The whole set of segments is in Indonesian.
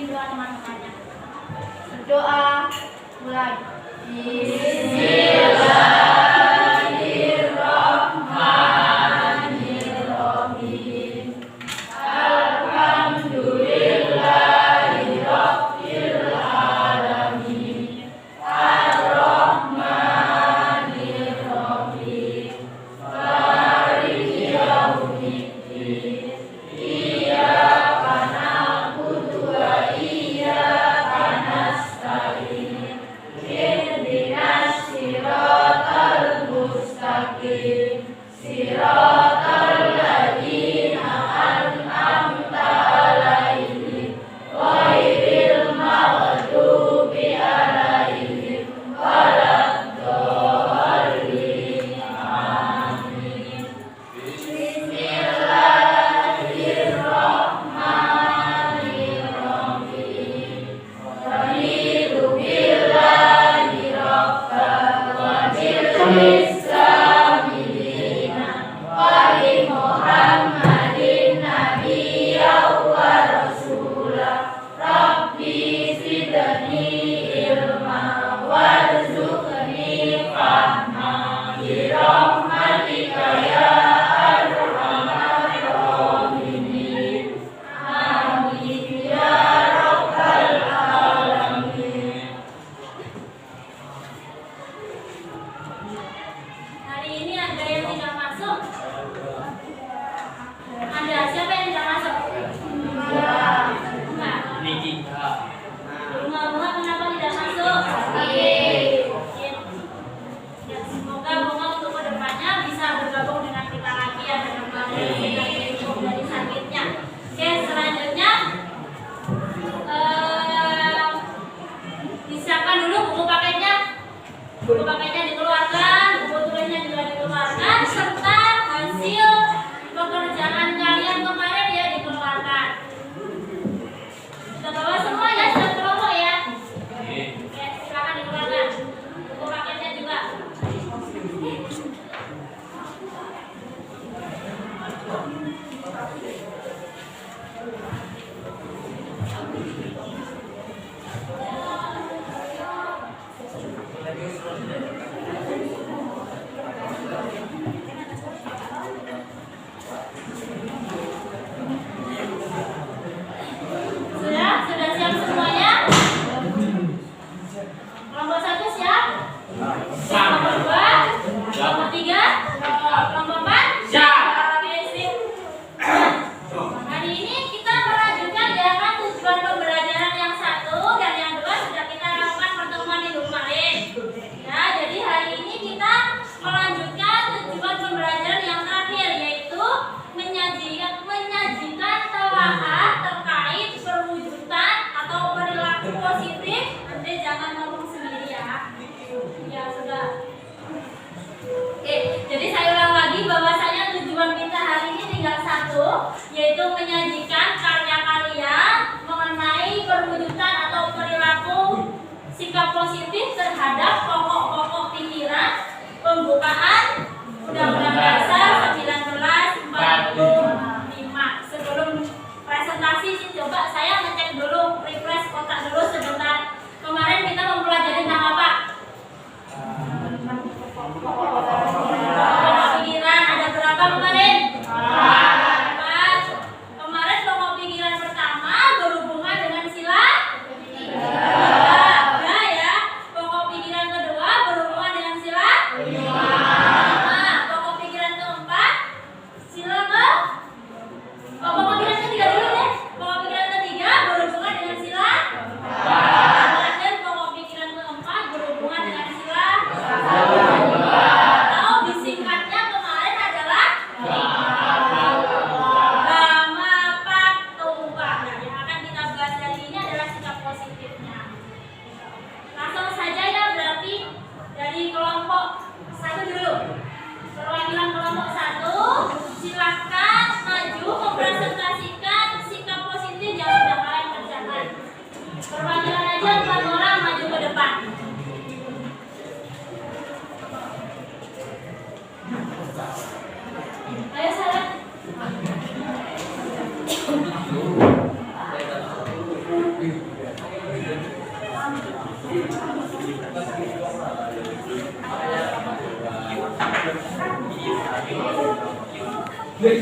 juga teman-temannya. Berdoa, mulai. Buku paketnya dikeluarkan, buku tulisnya juga dikeluarkan, serta hasil pekerjaan kalian kemarin ya dikeluarkan. Sudah bawa semua ya, sudah kelompok ya. Oke, silakan dikeluarkan. Buku paketnya juga. Sudah siap semuanya? Kelompok 1 siap? Kelompok 2? Kelompok 3? Kelompok 4? Siap. Oke, sip. Hari ini kita melanjutkan ya kan tujuan pembelajaran yang 1 dan yang 2 sudah kita lakukan pertemuan minggu kemarin. Ya, jadi hari ini kita melanjutkan tujuan pembelajaran yang terakhir, yaitu menyajikan telaah terkait perwujudan atau perilaku positif. Nanti jangan ngomong sendiri ya. Ya sudah. Oke, jadi saya ulang lagi bahwasanya tujuan kita hari ini tinggal 1, yaitu menyajikan karya-karya mengenai perwujudan atau perilaku sikap positif terhadap pokok-pokok pikiran pembukaan Undang-Undang Dasar 1945. Sebelum presentasi sih coba saya ngecek dulu, refresh kotak dulu sebentar. Kemarin kita mempelajari tentang apa? Pokok pikiran ada berapa kemarin? 4. Kemarin pokok pikiran pertama berhubungan dengan sila 3. Nah ya, pokok pikiran kedua berhubungan dengan sila 5. Pokok pikiran keempat sila ke? Pokok pikiran ketiga dulu deh. Pokok pikiran ketiga berhubungan dengan sila 4. Terakhir pokok pikiran keempat berhubungan dengan sila 1. Atau disingkatnya kemarin adalah Gama Patuwa. Nah, yang akan kita bahas hari ini adalah sikap positifnya. Langsung saja ya, berarti dari kelompok 1 dulu. Perwakilan kelompok 1, silakan maju mempresentasikan sikap positif yang sudah kalian kerjakan. Perwakilan aja 4 orang maju ke depan. Ayo Sarah. Ya,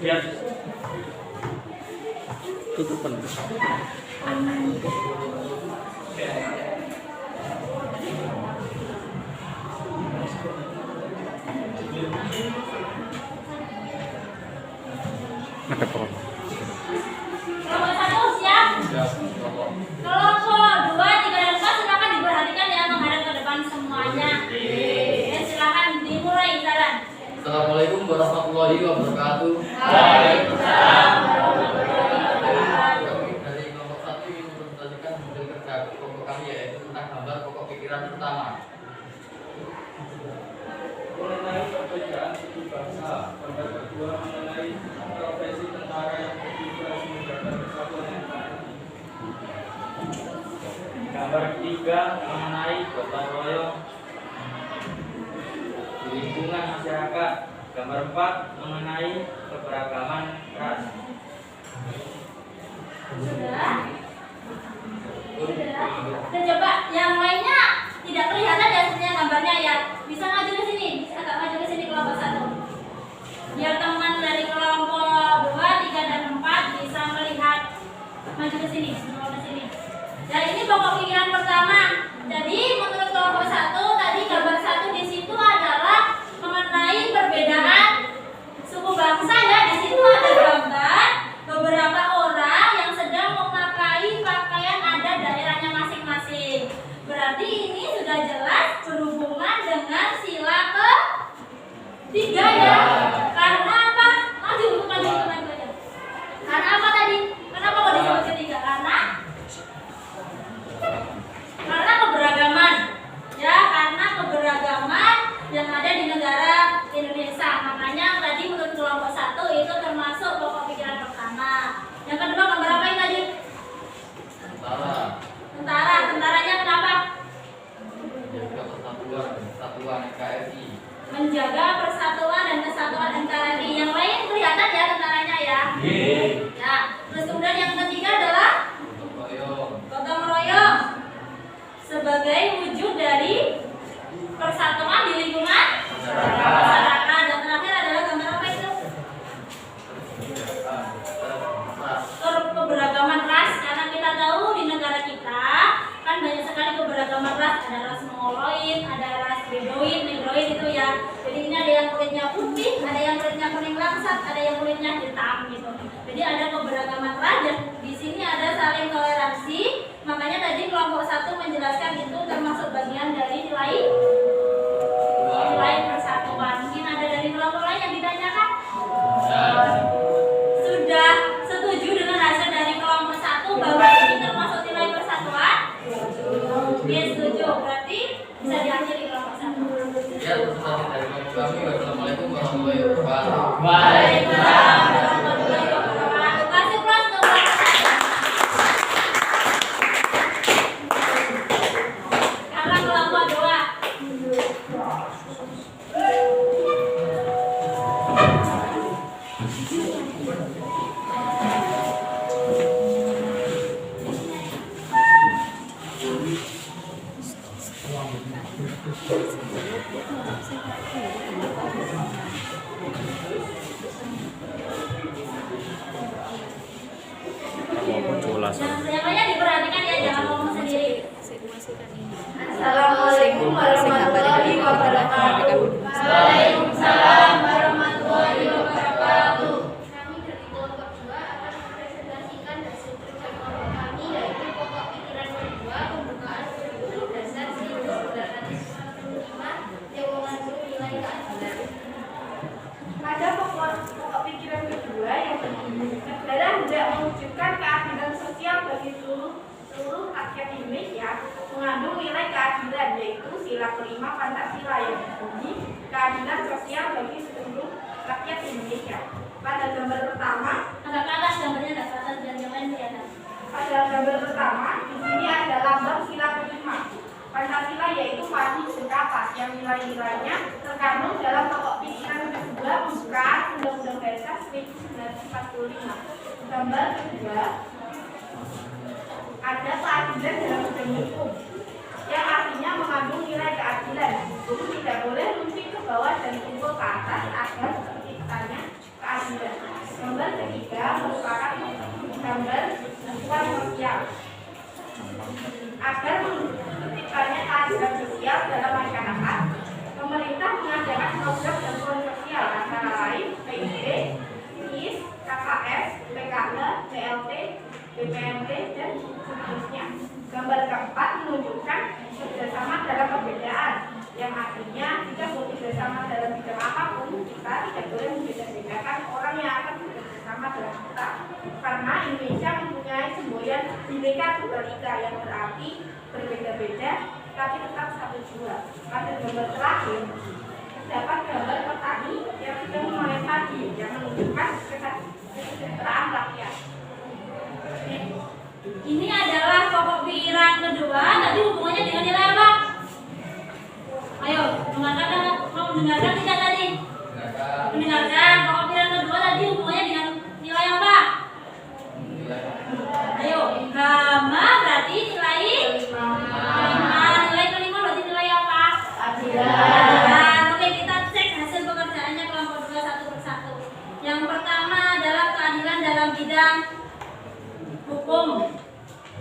biar tutupan. Ada apa? Kelompok 1 siap? Kelompok 2, 3, dan 4 silakan diperhatikan ya, menghadap ke depan semuanya. Silakan dimulai jalan. Assalamualaikum warahmatullahi wabarakatuh. Waalaikumsalam warahmatullahi wabarakatuh. Dari kelompok 1 ingin mempresentasikan model kerja kelompok kami, yaitu tentang gambar pokok pikiran pertama. Mengenai perbedaan suku bangsa, gambar kedua mengenai profesi tentara yang bertugas menjaga persatuan negara. Gambar ketiga mengenai gotong royong di lingkungan masyarakat. Gambar 4 mengenai keberagaman ras. Sudah? Sudah. Dan coba yang lainnya tidak kelihatan ya sebenarnya gambarnya ya. Bisa maju ke sini, agak maju ke sini kelompok 1. Biar teman dari kelompok 2, 3, dan 4 bisa melihat. Maju ke sini, semua ke sini. Dan ini pokok pikiran pertama. Jadi menurut kelompok 1 tadi gambar 1 di situ adalah mengenai perbedaan suku bangsa ya. Di situ ada gambar beberapa orang yang sedang memakai pakaian adat daerahnya masing-masing. Berarti ini sudah jelas berhubungan dengan sila ketiga ya. Karena apa? Maju aja. Karena apa tadi? Kenapa kok disebut ketiga? Karena keberagaman. Ya, karena keberagaman yang ada di negara Indonesia. Makanya tadi menurut kelompok 1 itu termasuk pokok pikiran pertama. Yang kedua gambar apa yang tadi? Tentara. Tentaranya kenapa? Menjaga persatuan dan kesatuan NKRI. Menjaga persatuan dan kesatuan NKRI. Yang lain kelihatan ya tentaranya ya. Ya. Terus kemudian yang ketiga adalah gotong royong sebagai wujud dari persatuan di lingkungan masyarakat. Dan terakhir adalah gambar apa itu? Keberagaman ras. Karena kita tahu di negara kita kan banyak sekali keberagaman ras. Ada ras Mongoloid, ada ras Bedoin, Negroid itu ya. Jadi ini ada yang kulitnya putih, ada yang kulitnya kuning langsat, ada yang kulitnya hitam gitu. Jadi ada keberagaman ras dan di sini ada saling toleransi. Makanya tadi kelompok 1 menjelaskan itu termasuk bagian dari nilai persatuan. Mungkin ada dari kelompok lain yang ditanyakan? Sudah setuju dengan hasil dari kelompok 1 bahwa ini termasuk nilai persatuan? Oke, setuju. Berarti bisa diakhiri kelompok 1. Ya, presentasi dari kelompok kami. Wassalamualaikum warahmatullahi wabarakatuh. Waalaikumsalam warahmatullahi wabarakatuh. Kasih plus ke kelompok 1. Sekarang kelompok 2. Yang lainnya diperhatikan ya, jangan ngomong sendiri. Assalamualaikum warahmatullahi wabarakatuh. Waalaikumsalam warahmatullahi wabarakatuh. Kami dari kelompok 2 akan mempresentasikan hasil kerja kelompok kami, yaitu pokok pikiran kedua, pembukaan kurikulum dasar 1945 yang mengandung nilai keadilan. Pada pokok pikiran kedua yang adalah hendak mewujudkan keadilan sosial bagi seluruh rakyat Indonesia, mengandung nilai keadilan, yaitu sila kelima Pancasila yang berbunyi keadilan sosial bagi seluruh rakyat Indonesia. Pada gambar pertama, Agak ke atas gambarnya, agak ke atas biar yang lain kelihatan. pada gambar pertama di sini ada lambang sila kelima Pancasila, yaitu padi dan kapas yang nilai-nilainya terkandung dalam pokok pikiran kedua pembukaan Undang-Undang Dasar 1945. Gambar kedua ada keadilan dalam bidang hukum yang artinya mengandung nilai keadilan. Hukum tidak boleh lunting ke bawah dan tumpul ke atas agar terciptanya keadilan. Gambar ketiga merupakan gambar bantuan sosial. Agar terciptanya keadilan sosial dalam masyarakat, pemerintah mengadakan program bantuan sosial antara lain PIB, KIS, KKS, PKL, BLT, BPNT, dan seterusnya. Gambar keempat menunjukkan kerjasama dalam perbedaan, yang artinya kita bekerjasama dalam bidang apapun, kita tidak boleh membeda-bedakan orang yang akan bekerjasama dalam kita. Karena Indonesia mempunyai semboyan Bhinneka Tunggal Ika, yang berarti berbeda-beda tapi tetap satu jua. Pada gambar terakhir terdapat gambar petani yang sedang memanen padi, yang menunjukkan kesejahteraan rakyat. Ini adalah pokok pikiran kedua. Tadi hubungannya dengan nilai apa? Ayo, mendengarkan tidak tadi? Mendengarkan. Pokok pikiran kedua tadi hubungannya dengan nilai apa? Ayo, gamma berarti nilai 5. Nilai kelima berarti nilai apa? Adilan. Oke, kita cek hasil pekerjaannya kelompok 2 satu persatu. Yang pertama adalah keadilan dalam bidang hukum.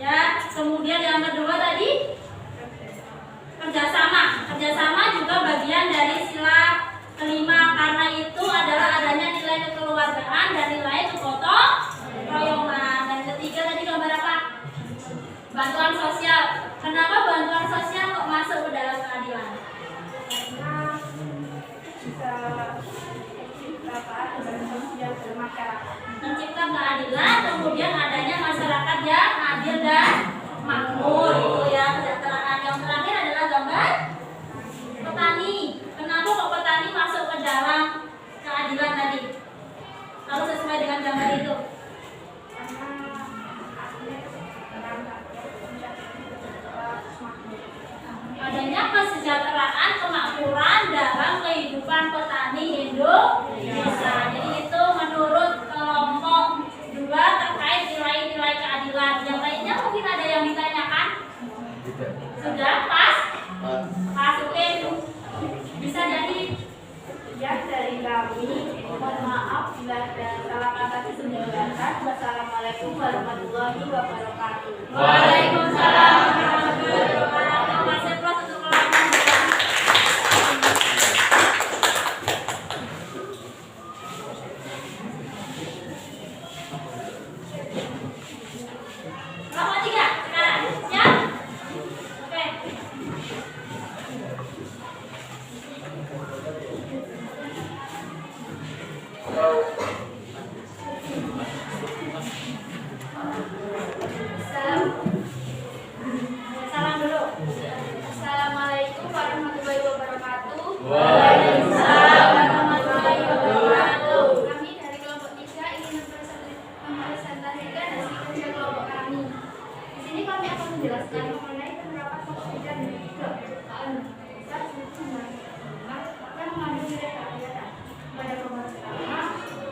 Ya, kemudian yang kedua tadi kerjasama. Kerjasama juga bagian dari sila kelima, karena itu adalah adanya nilai kekeluargaan dan nilai kegotong royongan. Dan ketiga tadi gambar apa? Bantuan sosial. Kenapa bantuan sosial kok masuk ke dalam keadilan? Karena bisa mencipta keadilan sosial dalam masyarakat. Mencipta keadilan, kemudian adanya masyarakat yang adil dan makmur, itu ya kesejahteraan. Yang terakhir adalah gambar petani. Kenapa kok petani masuk ke dalam keadilan tadi? Harus sesuai dengan gambar itu. Adanya kesejahteraan, kemakmuran dalam kehidupan petani Indonesia. Jadi itu menurut kelompok 2 terkait nilai-nilai keadilan. Yang lainnya mungkin ada yang ditanyakan? Sudah pas? Pas, oke. Bisa jadi Ya, dari kami, mohon maaf bila ada salah kata disampaikan. Wassalamualaikum warahmatullahi wabarakatuh. Waalaikumsalam warahmatullahi wabarakatuh. Masih plus untuk kelompok 2. Kelompok 3 sekarang. Siap? Oke. Salam dulu. Assalamualaikum warahmatullahi wabarakatuh. Waalaikumsalam warahmatullahi wabarakatuh. Kami dari kelompok 3 ingin mempresentasikan hasil kerja kelompok kami. Di sini kami akan menjelaskan mengenai penerapan pokok pikiran dan juga besar yang mengandung nilai keadilan. Pada kelompok pertama,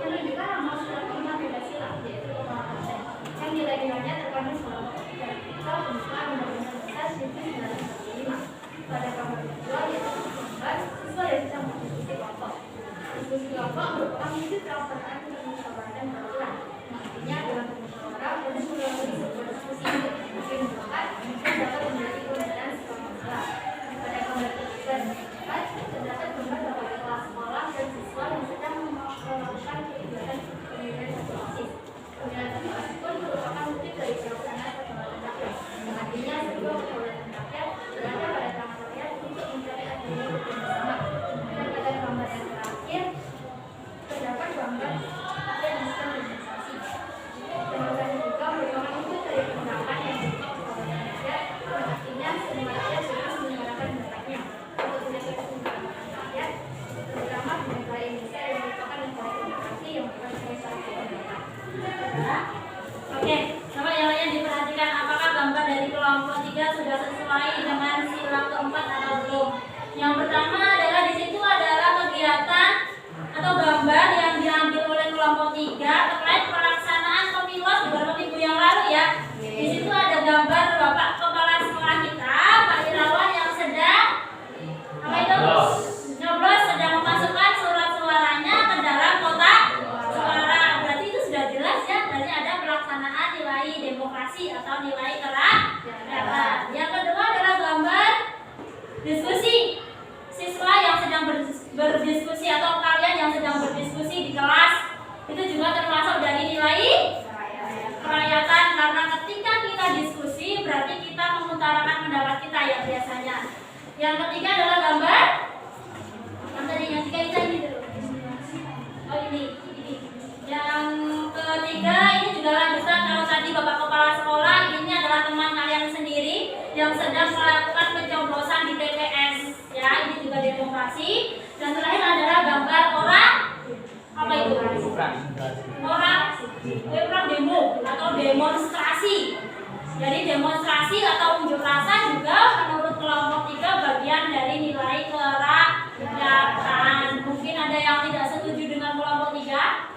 menunjukkan amal surat kelima Pancasila, yaitu pemahaman konsen, yang nilai-nilainya terkandung dalam dan kita pembukaan Undang-Undang Dasar 1945. Pada kelompok kedua, yaitu gambar siswa yang sedang mengikuti kelompok. Diskusi kelompok merupakan wujud keanggotaan untuk musyawarah dan peraturan. Artinya dalam bermusyawarah proses melalui sebuah diskusi untuk menyebabkan dan dapat menjadi kebenaran sekelompok kelas. Pada gambar ketiga dan keempat terdapat gambar beberapa kelas sekolah dan siswa yang sedang melakukan kegiatan pemilihan satu OSIS. Pemilihan satu OSIS pun merupakan wujud dari pelaksanaan kedaulatan rakyat. Artinya sebuah kedaulatan rakyat berada pada tangan rakyat untuk mencari adanya bersama. Dan pada gambar yang terakhir terdapat gambar dan desentralisasi. Gambar juga merupakan wujud dari penerapan yang berupa kedaulatan rakyat. Artinya semua rakyat berhak menyuarakan pendapatnya untuk menjaga keseimbangan rakyat, terutama di negara Indonesia yang merupakan negara demokrasi yang bukan salah satu negara. Oke, coba yang lainnya diperhatikan apakah gambar dari kelompok 3 sudah sesuai dengan sila keempat atau belum. Yang pertama adalah di situ adalah kegiatan atau gambar yang diambil oleh kelompok 3 terkait pelaksanaan pemilu beberapa minggu yang lalu ya. Di situ ada gambar Bapak Kepala Sekolah kita, Pak Irawan, yang sedang apa itu? Nyoblos, sedang nilai demokrasi atau nilai keragaman. Yang kedua adalah gambar diskusi. Siswa yang sedang berdiskusi atau kalian yang sedang berdiskusi di kelas itu juga termasuk dari nilai kerakyatan, karena ketika kita diskusi berarti kita mengutarakan pendapat kita yang biasanya. Yang ketiga adalah gambar yang tiga ini dulu. Oh ini. Yang ketiga ini juga lanjutan, kalau tadi Bapak Kepala Sekolah, ini adalah teman kalian sendiri yang sedang melakukan pencoblosan di TPS ya, ini juga demokrasi. Dan terakhir adalah gambar orang apa itu? Orang demo atau demonstrasi. Jadi demonstrasi atau unjuk rasa juga menurut kelompok 3 bagian dari nilai kerakyatan. Mungkin ada yang tidak setuju dengan kelompok 3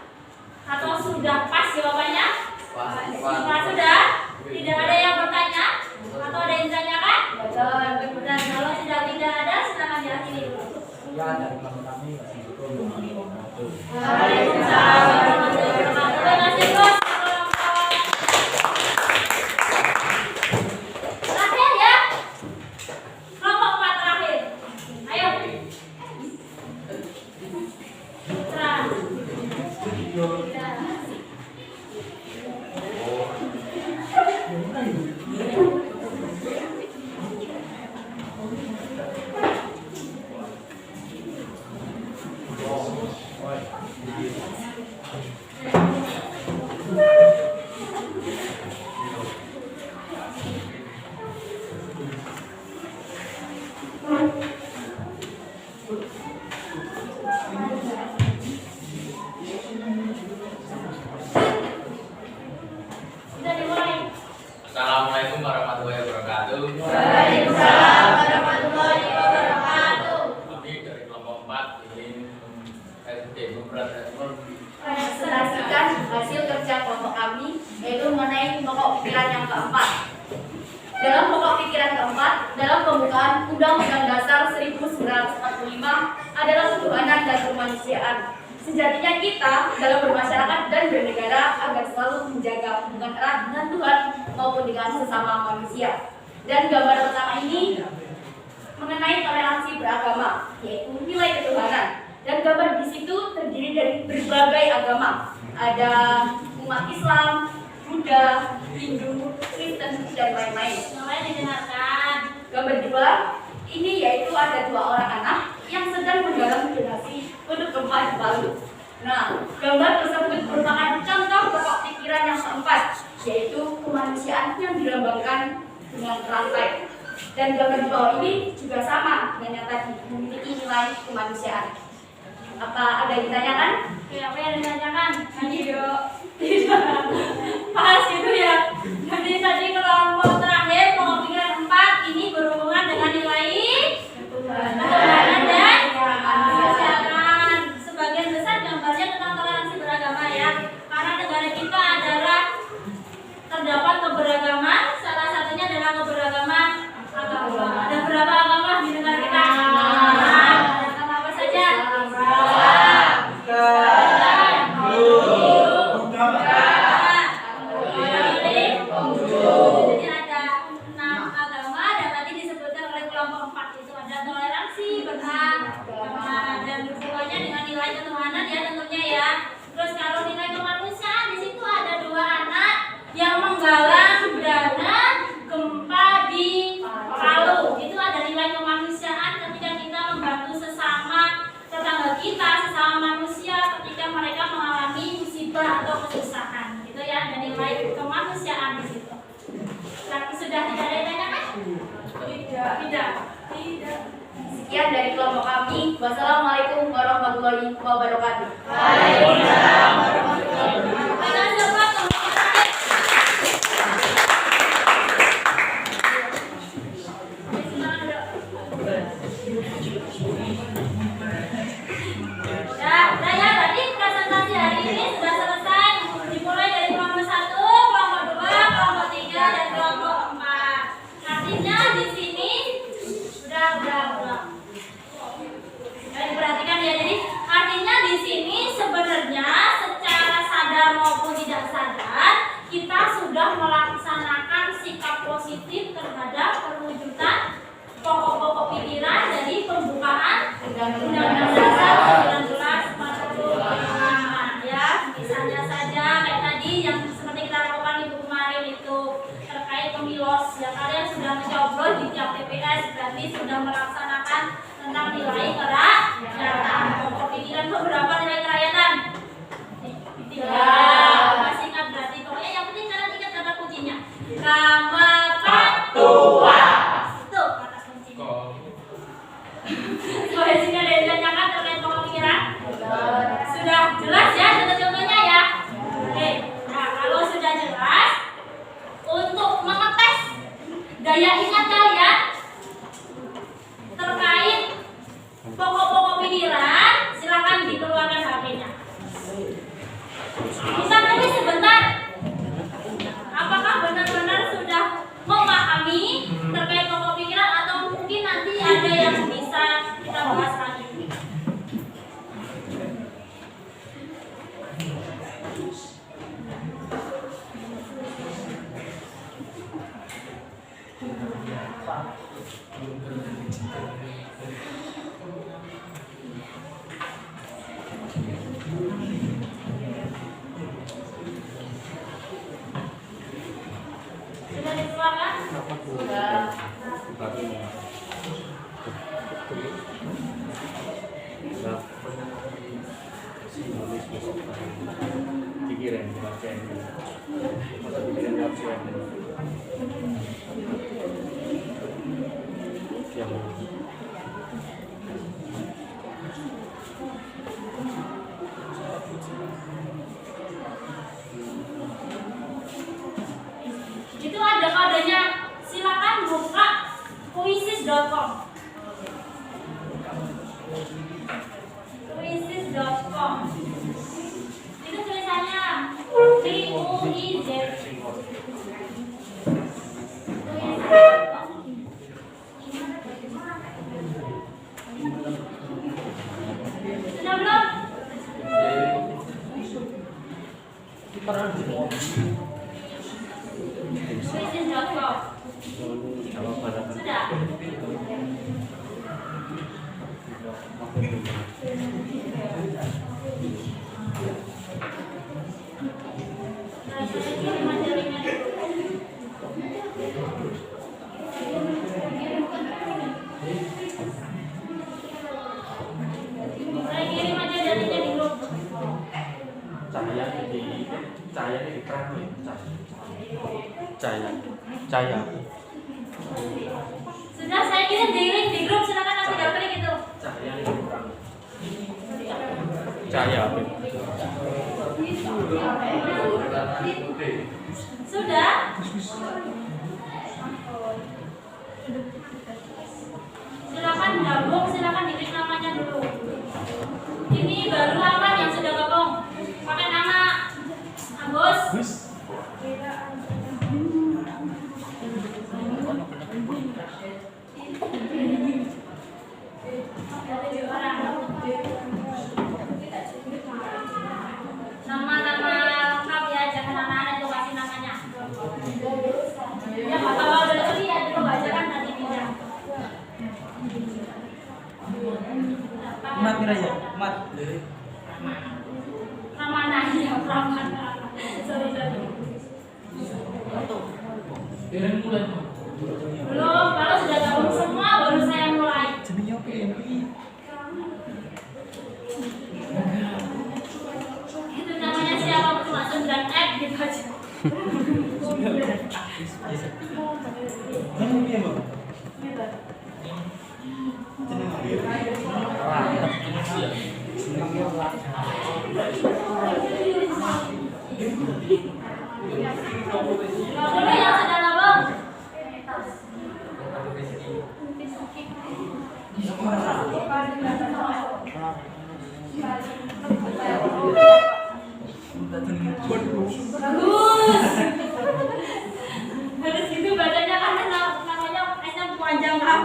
atau sudah pas jawabannya? Pas sudah? Tidak ada yang bertanya atau ada yang ditanyakan? Dan kalau sudah tidak ada, silakan diakhiri dulu. Ya, dari kami. Waalaikumsalam warahmatullahi wabarakatuh. Terima kasih, Bos. Terakhir ya. Kelompok 4 terakhir. Ayo. Sudah dimulai. Assalamualaikum warahmatullahi wabarakatuh. Waalaikumsalam warahmatullahi wabarakatuh. Kami dari kelompok 4 ingin Presentasikan hasil kerja kelompok kami, yaitu mengenai pokok pikiran yang keempat. Dalam pokok pikiran keempat, dalam pembukaan Undang-Undang Dasar 1945 adalah ketuhanan dan kemanusiaan. Sejatinya kita dalam bermasyarakat dan bernegara agar selalu menjaga hubungan erat dengan Tuhan maupun dengan sesama manusia. Dan gambar pertama ini mengenai toleransi beragama, yaitu nilai ketuhanan. Dan gambar di situ terdiri dari berbagai agama. Ada umat Islam, Buddha, Hindu, Kristen, dan lain-lain. Mulai didengarkan. Gambar kedua, ini yaitu ada 2 orang anak yang sedang menggalang donasi untuk gempa di Palu. Nah, gambar tersebut merupakan contoh pokok pikiran yang keempat, yaitu kemanusiaan yang dilambangkan dengan rantai. Dan gambar di bawah ini juga sama dengan yang tadi, memiliki nilai kemanusiaan. Apa ada yang ditanyakan? Apa yang ditanyakan? Tidak. Pas itu ya. Jadi tadi kelompok terakhir pokok pikiran 4 ini berhubungan dengan nilai ketuhanan dan kemanusiaan. Sebagian besar gambarnya tentang toleransi beragama ya. Karena negara kita adalah terdapat keberagaman, salah satunya adalah keberagaman agama. Ada berapa agama di negara kita? Agama apa saja? Jadi ada 6 agama dan tadi disebutkan oleh kelompok 4 itu ada toleransi beragama dan hubungannya dengan nilai ketuhanan ya tentunya ya. Terus kalau nilai kemanusiaan di situ ada 2 anak yang menggalang dana gempa di Palu. Itu ada nilai kemanusiaan ketika kita membantu sesama tetangga kita, sesama manusia ketika mereka mengalami musibah atau kesusahan. Gitu ya, ada nilai kemanusiaan di situ. Tapi sudah tidak ada yang tanyakan? Tidak. Sekian dari kelompok kami. Wassalamualaikum warahmatullahi wabarakatuh. Waalaikumsalam warahmatullahi wabarakatuh. Udah ya, tadi presentasi hari ini sudah selesai. Dimulai dari kelompok 1, kelompok 2, kelompok 3, dan kelompok 4. Artinya di sini udah. Diperhatikan ya. Jadi artinya di sini sebenarnya secara Undang-Undang Dasar 1945 ya, misalnya saja kayak tadi yang seperti kita lakukan minggu kemarin itu terkait pemilos ya, kalian sudah mencoblos di tiap TPS berarti sudah melaksanakan tentang nilai kerakyatan. Pokok pikiran beberapa nilai kerakyatan? 3. Masih ingat berarti? Pokoknya yang penting kalian ingat kata kuncinya. Ketua. Itu kata kuncinya. Kohesinya ada yang ditanyakan terkait pokok pikiran? Sudah jelas ya contoh-contohnya ya? Oke, nah kalau sudah jelas, untuk mengetes daya ingat kalian terkait pokok-pokok pikiran, silakan dikeluarkan HP-nya. Bisa tulis sebentar. Apakah benar-benar sudah memahami terkait pokok pikiran atau mungkin nanti ada yang bisa kita bahas lagi? Sudah dikeluarkan? Pikiran bacain. Masa pikiran bacain. Siap. Itu ada kodenya, silakan buka puisis.com. Puisis.com. Itu tulisannya PUIZ. Sudah belum? Puisis.com. Sudah. Nah, saya kirim aja linknya dulu. Saya kirim aja jadinya di grup. Cahaya di perang nih. Cahaya. Sudah saya kirim di link di grup, silakan nanti klik itu. Cahaya di perang. Cahaya. Sudah? Silakan gabung, silakan diklik namanya dulu. Ini baru lawan yang sudah gabung. Pakai nama Agus. Nama-nama lengkap ya, jangan anak-anak juga kasih namanya. Ya kalau udah lebih ya dulu aja kan nanti pindah. Mat Miraya, Mat. Ramana ya, Ramana. Sorry. Belum, kalau sudah gabung semua baru saya mulai. Itu namanya siapa cuma 9F gitu aja. Dulu yang sudah gabung. Bagus. Harus gitu bacanya karena namanya S-nya panjang kan.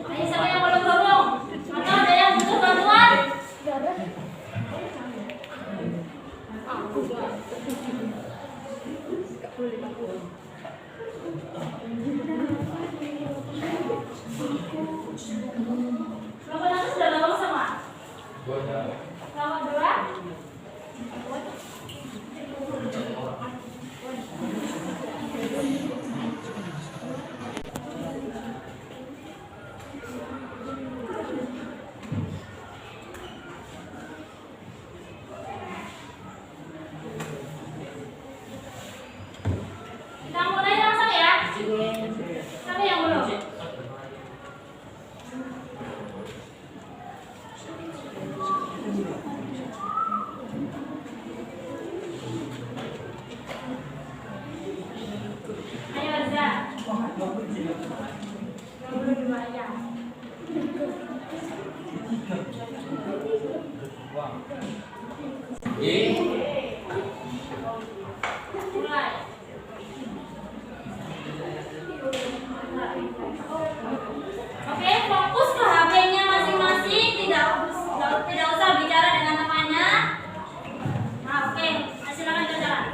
Ayo siapa yang belum gabung? Atau ada yang butuh bantuan? Nomor 2. Kita mulai langsung ya. Siapa yang belum? Ayo Reza. 22 ya. Mulai. Oke, fokus ke HP-nya masing-masing, tidak usah bicara dengan temannya. Nah, oke, silakan jalan.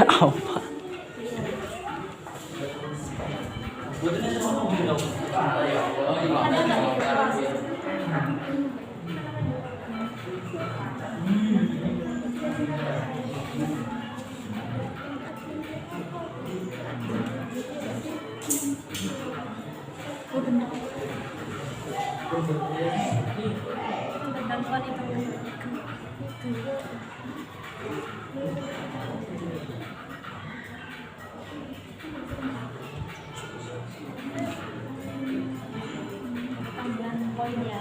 Apa? Tambahan poin ya.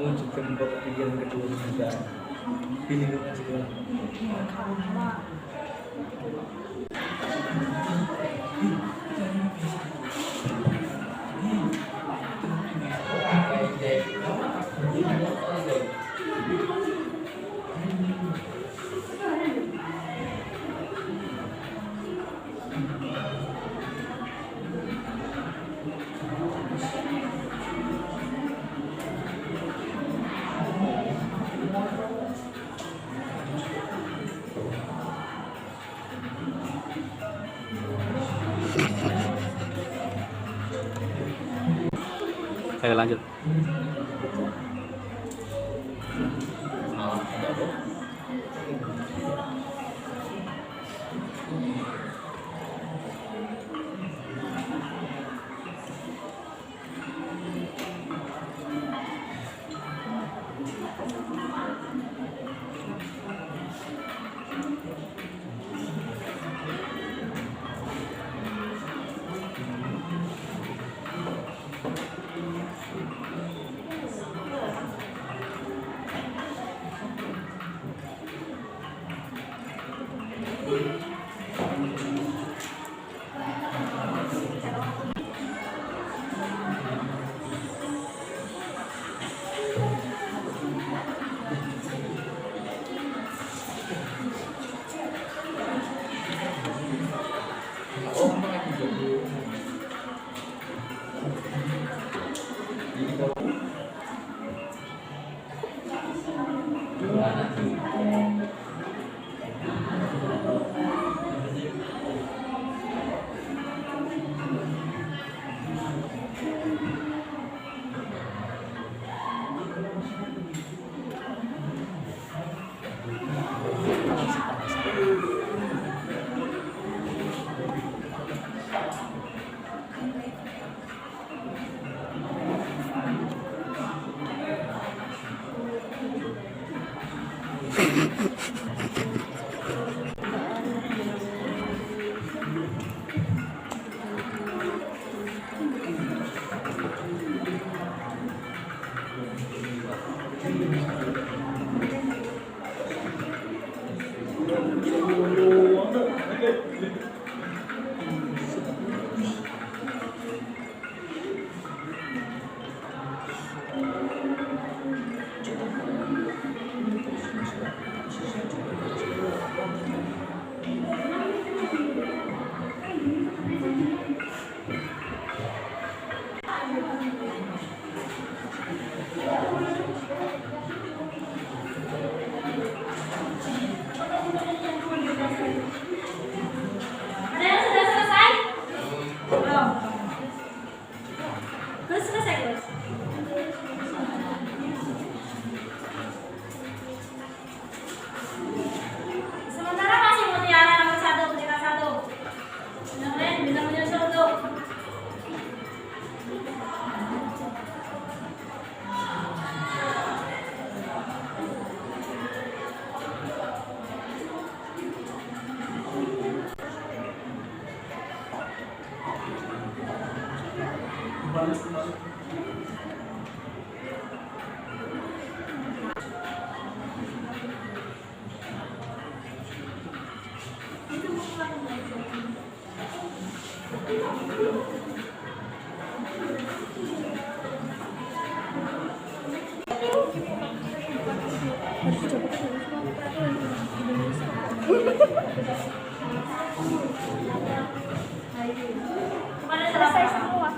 Mewujudkan babak pikiran kedua juga pilih juga. Ayo lanjut. Ada yang sudah selesai? Belum. Terus selesai terus. Sementara masih mutiara nomor 1, mutiara 1. Yang lain bisa menyusul tuh. Pada selesai semua.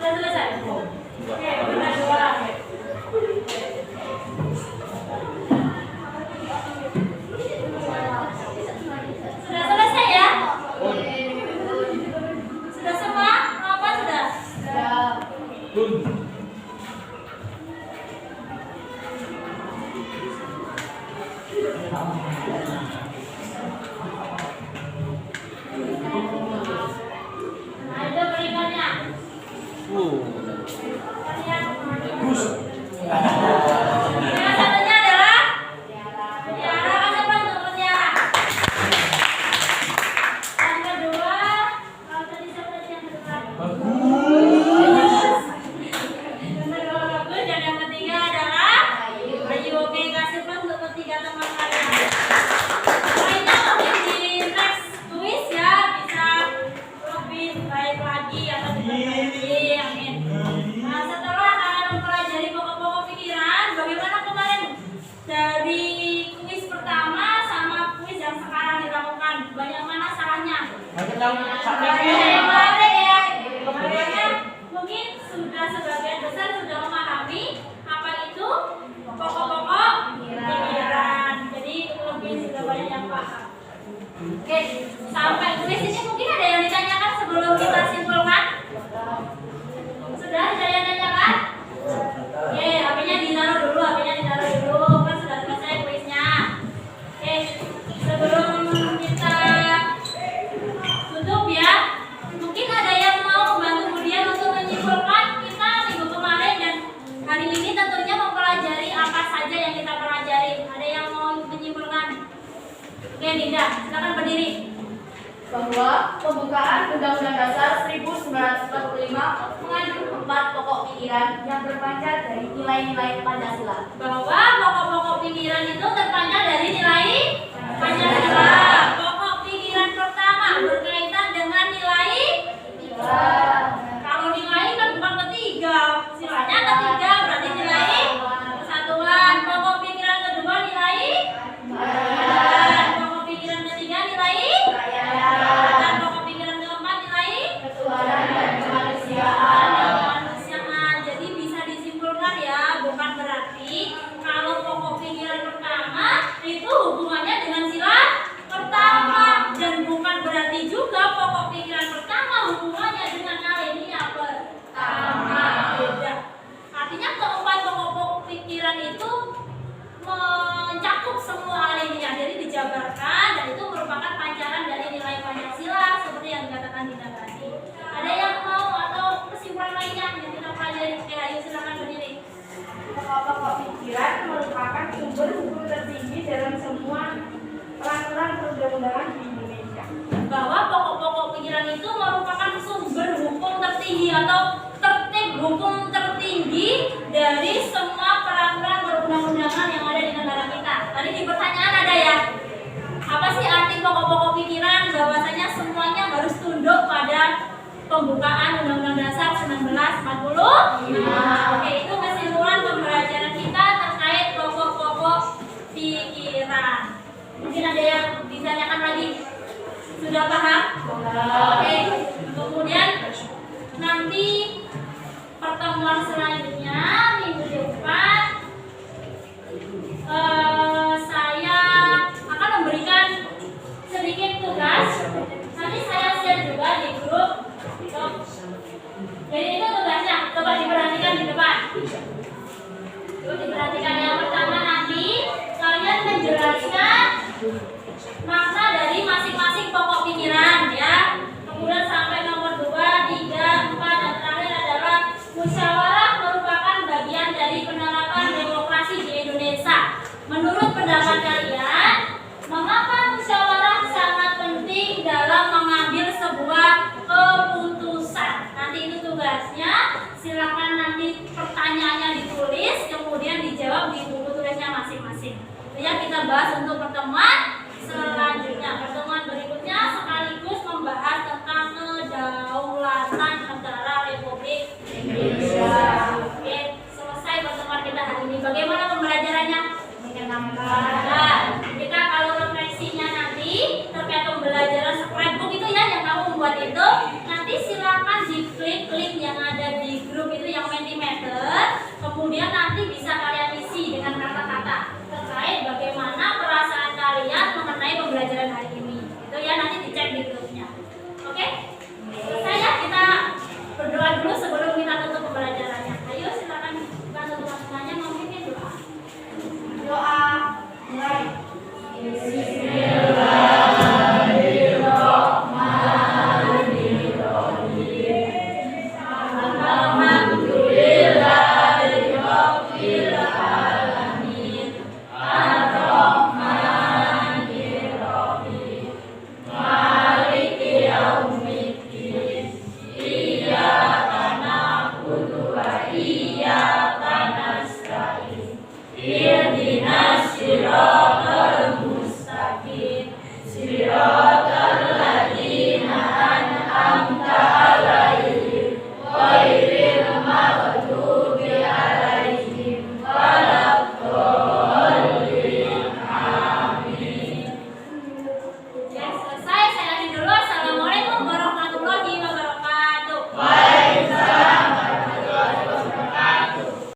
Sudah selesai? Oke, kita doa. Tun. Nah, itu peringkatnya. Kalian. Gus. Yang satunya adalah Tiara. Kasih aplaus untuk Tiara. Yang kedua, kalau tadi siapa tadi yang kedua? Bagus. Yang kedua bagus, dan yang ketiga adalah Ayu. Oke, kasih aplaus untuk ketiga teman kalian. Lainnya mungkin di next quiz ya bisa lebih baik lagi atau diperbaiki. Amin. Nah, setelah kalian mempelajari pokok-pokok pikiran, bagaimana kemarin dari kuis pertama sama kuis yang sekarang dilakukan? Banyak mana salahnya? Banyak yang menarik ya. Makanya mungkin sudah sebagian besar sudah memahami apa itu pokok-pokok pikiran. Jadi lebih sudah banyak yang paham. Oke, sampai kuis ini mungkin ada yang ditanyakan sebelum kita simpulkan? Sudah ada yang tanyakan? Oke, HP-nya ditaruh dulu, kan sudah selesai kuisnya. Oke, sebelum kita tutup ya, mungkin ada yang mau membantu kemudian untuk menyimpulkan kita minggu kemarin dan hari ini tentunya mempelajari apa saja yang kita pelajari. Ada yang mau menyimpulkan? Oke, Dinda, silakan berdiri. Bahwa pembukaan Undang-Undang Dasar 1945 mengandung 4 pokok pikiran yang terpancar dari nilai-nilai Pancasila. Bahwa pokok-pokok pikiran itu terpancar dari nilai Pancasila. Pokok pikiran pertama berkaitan dengan nilai. Kalau nilai kan bukan ketiga, silanya ketiga berarti nilai persatuan. Pokok pikiran kedua nilai. Pokok pikiran ketiga nilai. Dan pokok pikiran keempat nilai. Ketuhanan dan kemanusiaan. Kemanusiaan. Jadi bisa disimpulkan ya, bukan berarti kalau pokok pikiran pertama itu hubungannya dengan sila pertama, dan bukan berarti juga pokok pikiran pertama hubungannya dengan alinea pertama. Beda. Artinya keempat pokok pikiran itu mencakup semua alinea, jadi dijabarkan dan itu merupakan pancaran dari nilai Pancasila seperti yang dikatakan Dina tadi. Ada yang mau atau kesimpulan lainnya yang kita pelajari? Ayo silakan berdiri. Pokok-pokok pikiran merupakan sumber hukum tertinggi dalam semua peraturan perundang-undangan di Indonesia. Bahwa pokok-pokok pikiran itu merupakan sumber hukum tertinggi atau tertib hukum tertinggi dari semua peraturan perundang-undangan yang ada di negara kita. Tadi di pertanyaan ada ya, apa sih arti pokok-pokok pikiran? Bahwasanya semuanya harus tunduk pada pembukaan Undang-Undang Dasar 1945. Oke, itu kesimpulan pembelajaran kita terkait pokok-pokok pikiran. Mungkin ada yang ditanyakan lagi? Sudah paham? Oke. Kemudian nanti pertemuan selanjutnya minggu depan saya akan memberikan sedikit tugas. Nanti saya share juga di grup. Jadi itu tugasnya, coba diperhatikan di depan. Terus diperhatikan yang pertama nanti kalian menjelaskan makna dari masing-masing pokok pikiran ya. Kemudian sampai nomor 2, 3, 4 dan terakhir adalah musyawarah merupakan bagian dari penerapan demokrasi di Indonesia. Menurut pendapat kalian, mengapa musyawarah sangat penting dalam mengambil sebuah keputusan? Nanti itu tugasnya. Silakan nanti pertanyaannya ditulis, kemudian dijawab di buku tulisnya masing-masing. Itu ya kita bahas untuk pertemuan selanjutnya. Pertemuan berikutnya sekaligus membahas tentang kedaulatan negara Republik Indonesia. Oke, selesai pertemuan kita hari ini. Bagaimana pembelajarannya? Nah, kita kalau refleksinya nanti terkait pembelajaran scrapbook itu ya yang kamu buat itu, nanti silakan diklik link yang ada di grup itu yang Mentimeter. Kemudian nanti bisa kalian isi dengan kata-kata terkait bagaimana perasaan kalian mengenai pembelajaran hari ini. Itu ya nanti dicek di grupnya. Oke? Selesai ya, kita berdoa dulu sebelum kita tutup pembelajaran. Iya.